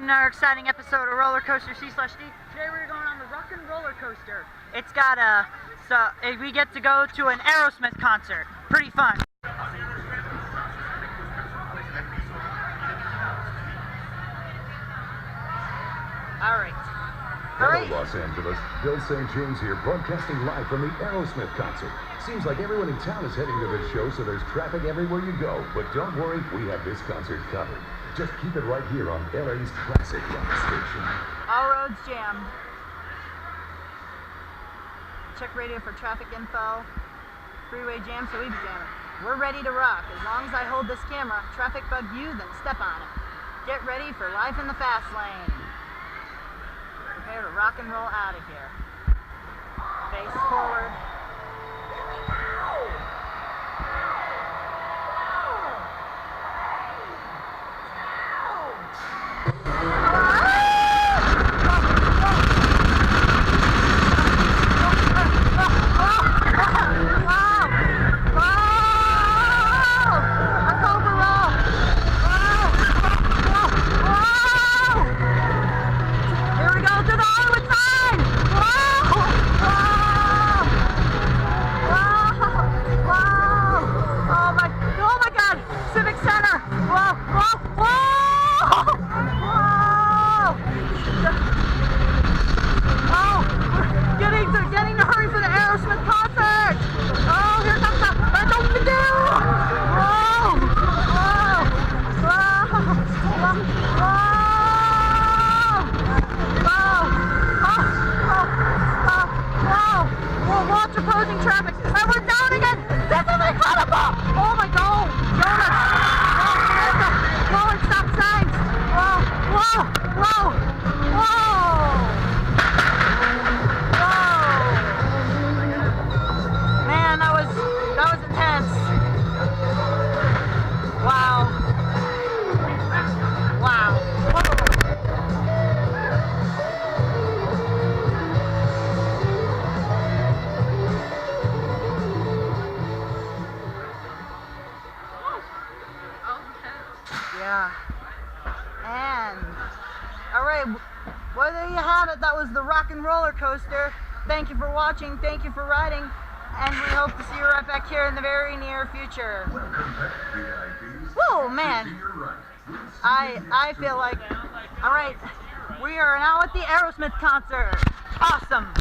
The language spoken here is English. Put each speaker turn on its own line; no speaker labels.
another exciting episode of Roller Coaster C/D. Today we're going on the Rock and Roller Coaster. It's got we get to go to an Aerosmith concert. Pretty fun. Alright.
Hello, Los Angeles. Bill St. James here, broadcasting live from the Aerosmith concert. Seems like everyone in town is heading to this show, so there's traffic everywhere you go. But don't worry, we have this concert covered. Just keep it right here on LA's classic rock station.
All roads jammed. Check radio for traffic info. Freeway jam, so we be jamming. We're ready to rock. As long as I hold this camera, traffic bug you, then step on it. Get ready for life in the fast lane. Prepare to rock and roll out of here. Face forward. Getting to hurry for the Aerosmith concert! Oh, here comes the open door! Whoa! Whoa! Whoa! Whoa! Whoa! Watch opposing traffic! And we're down again! This is incredible! Oh my God! Jonas! Blowing stop signs! Whoa! Whoa! Whoa! Whoa! That was intense. Wow. Wow. Yeah. And alright, well, there you have it. That was the Rock and Roller Coaster. Thank you for watching. Thank you for riding. And we hope to see you right back here in the very near future. Whoa, man. I feel like, all right, we are now at the Aerosmith concert. Awesome.